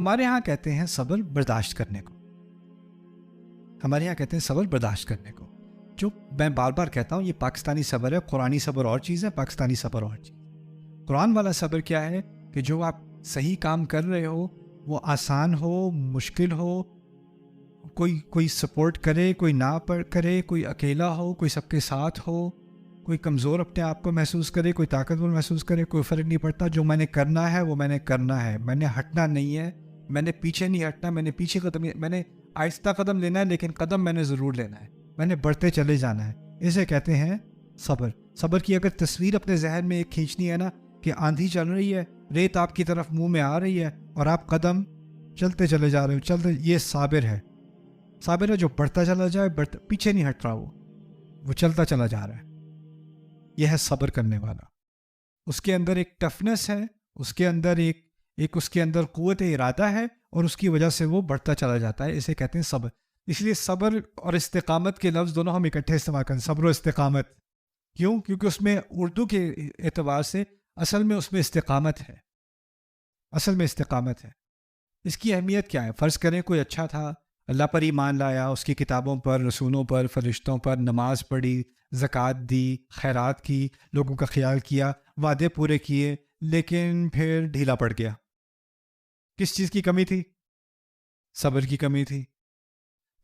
ہمارے ہاں کہتے ہیں صبر برداشت کرنے کو، ہمارے یہاں کہتے ہیں صبر برداشت کرنے کو، جو میں بار بار کہتا ہوں یہ پاکستانی صبر ہے، قرآنی صبر اور چیز ہے، پاکستانی صبر اور چیز۔ قرآن والا صبر کیا ہے کہ جو آپ صحیح کام کر رہے ہو وہ آسان ہو، مشکل ہو، کوئی سپورٹ کرے، کوئی نہ کرے، کوئی اکیلا ہو، کوئی سب کے ساتھ ہو، کوئی کمزور اپنے آپ کو محسوس کرے، کوئی طاقتور محسوس کرے، کوئی فرق نہیں پڑتا، جو میں نے کرنا ہے وہ میں نے کرنا ہے، میں نے ہٹنا نہیں ہے، میں نے پیچھے نہیں ہٹنا، میں نے پیچھے قدم، میں نے آہستہ قدم لینا ہے لیکن قدم میں نے ضرور لینا ہے، میں نے بڑھتے چلے جانا ہے، اسے کہتے ہیں صبر۔ صبر کی اگر تصویر اپنے ذہن میں ایک کھینچنی ہے نا کہ آندھی چل رہی ہے، ریت آپ کی طرف منہ میں آ رہی ہے اور آپ قدم چلتے چلے جا رہے ہو، چلتے، یہ صابر ہے۔ صابر ہے جو بڑھتا چلا جائے، پیچھے نہیں ہٹ رہا، وہ چلتا چلا جا رہا ہے، یہ ہے صبر کرنے والا۔ اس کے اندر ایک ٹفنس ہے، اس کے اندر ایک اس کے اندر قوت ارادہ ہے اور اس کی وجہ سے وہ بڑھتا چلا جاتا ہے، اسے کہتے ہیں صبر۔ اس لیے صبر اور استقامت کے لفظ دونوں ہم اکٹھے استعمال کریں، صبر و استقامت۔ کیوں؟ کیونکہ اس میں اردو کے اعتبار سے اصل میں اس میں استقامت ہے، اصل میں استقامت ہے۔ اس کی اہمیت کیا ہے؟ فرض کریں کوئی اچھا تھا، اللہ پر ایمان لایا، اس کی کتابوں پر، رسولوں پر، فرشتوں پر، نماز پڑھی، زکوٰۃ دی، خیرات کی، لوگوں کا خیال کیا، وعدے پورے کیے، لیکن پھر ڈھیلا پڑ گیا۔ کس چیز کی کمی تھی؟ صبر کی کمی تھی۔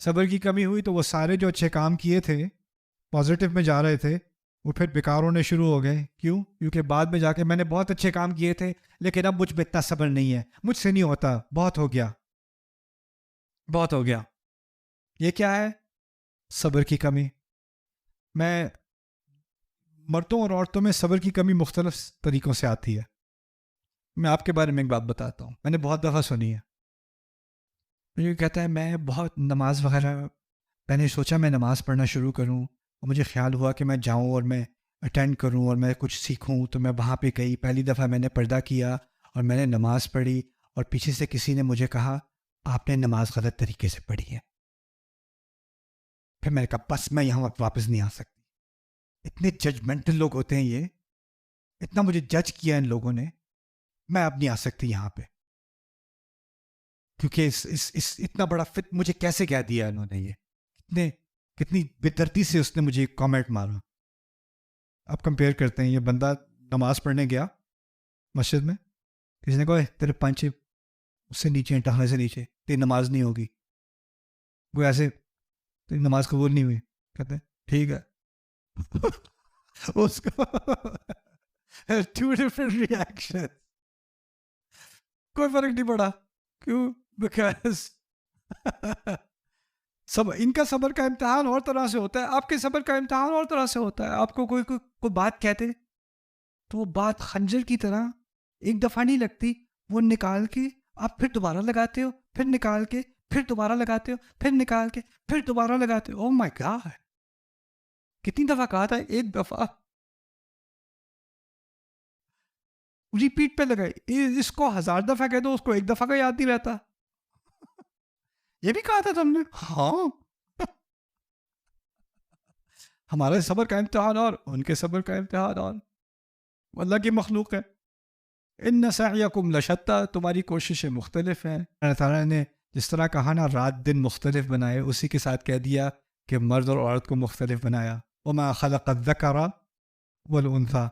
صبر کی کمی ہوئی تو وہ سارے جو اچھے کام کیے تھے، پازیٹیو میں جا رہے تھے، وہ پھر بیکار ہونے شروع ہو گئے۔ کیوں؟ کیونکہ بعد میں جا کے میں نے بہت اچھے کام کیے تھے لیکن اب مجھ میں اتنا صبر نہیں ہے، مجھ سے نہیں ہوتا، بہت ہو گیا، بہت ہو گیا۔ یہ کیا ہے؟ صبر کی کمی۔ میں مردوں اور عورتوں میں صبر کی کمی مختلف طریقوں سے آتی ہے۔ میں آپ کے بارے میں ایک بات بتاتا ہوں، میں نے بہت دفعہ سنی ہے۔ مجھے کہتا ہے میں بہت نماز وغیرہ، میں نے سوچا میں نماز پڑھنا شروع کروں اور مجھے خیال ہوا کہ میں جاؤں اور میں اٹینڈ کروں اور میں کچھ سیکھوں، تو میں وہاں پہ گئی، پہلی دفعہ میں نے پردہ کیا اور میں نے نماز پڑھی اور پیچھے سے کسی نے مجھے کہا آپ نے نماز غلط طریقے سے پڑھی ہے۔ پھر میں نے کہا بس میں یہاں واپس نہیں آ سکتی۔ اتنے ججمنٹل لوگ ہوتے ہیں، یہ اتنا مجھے جج کیا ان لوگوں نے، میں اب نہیں آ سکتی یہاں پہ، کیونکہ اس اتنا بڑا مجھے کیسے کہہ دیا انہوں نے، یہ کتنی بے دردی سے اس نے مجھے ایک کامنٹ مارا۔ اب کمپیئر کرتے ہیں، یہ بندہ نماز پڑھنے گیا مسجد میں، کسی نے کہا تیرے پانچے اس سے نیچے ہیں، ٹہنے سے نیچے، تیری نماز نہیں ہوگی، وہ ایسے تیری نماز قبول نہیں ہوئی، کہتے ہیں ٹھیک ہے۔ اس کو ٹو ڈفرنٹ ریئیکشن، کوئی فرق نہیں پڑا۔ کیوں؟ بیکاز ان کا صبر کا امتحان اور طرح سے ہوتا ہے، آپ کے صبر کا امتحان اور طرح سے ہوتا ہے۔ آپ کو کوئی بات کہتے تو وہ بات خنجر کی طرح ایک دفعہ نہیں لگتی، وہ نکال کے آپ پھر دوبارہ لگاتے ہو، پھر نکال کے پھر دوبارہ لگاتے ہو، پھر نکال کے پھر دوبارہ لگاتے ہو۔ او مائی گاڈ، کتنی دفعہ کہا تھا؟ ایک دفعہ، ریپیٹ پہ لگائی۔ اس کو 1000 دفعہ کہہ دو، اس کو ایک دفعہ کا یاد نہیں رہتا۔ یہ بھی کہا تھا تم نے؟ ہاں۔ ہمارے صبر کا امتحان اور ان کے صبر کا امتحان اور، اللہ کی مخلوق ہے۔ ان سعیکم لشتی، تمہاری کوششیں مختلف ہیں۔ اللہ تعالیٰ نے جس طرح کہا نا رات دن مختلف بنائے، اسی کے ساتھ کہہ دیا کہ مرد اور عورت کو مختلف بنایا۔ وما خلق الذکر والانثی،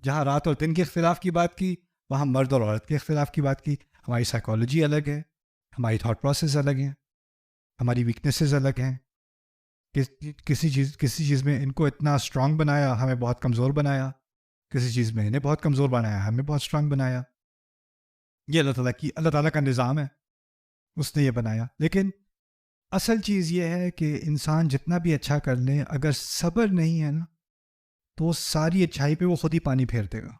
جہاں رات اور دن کے اختلاف کی بات کی، وہاں مرد اور عورت کے اختلاف کی بات کی۔ ہماری سائیکالوجی الگ ہے، ہماری تھاٹ پروسیس الگ ہیں، ہماری ویکنیسز الگ ہیں۔ کسی چیز میں ان کو اتنا اسٹرانگ بنایا، ہمیں بہت کمزور بنایا، کسی چیز میں انہیں بہت کمزور بنایا، ہمیں بہت اسٹرانگ بنایا۔ یہ اللہ تعالیٰ کا نظام ہے، اس نے یہ بنایا۔ لیکن اصل چیز یہ ہے کہ انسان جتنا بھی اچھا کر لے، اگر صبر نہیں ہے نا تو وہ ساری اچھائی پہ وہ خود ہی پانی پھیر دے گا۔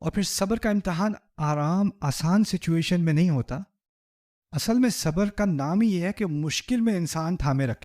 اور پھر صبر کا امتحان آسان سچویشن میں نہیں ہوتا۔ اصل میں صبر کا نام ہی یہ ہے کہ مشکل میں انسان تھامے رکھے۔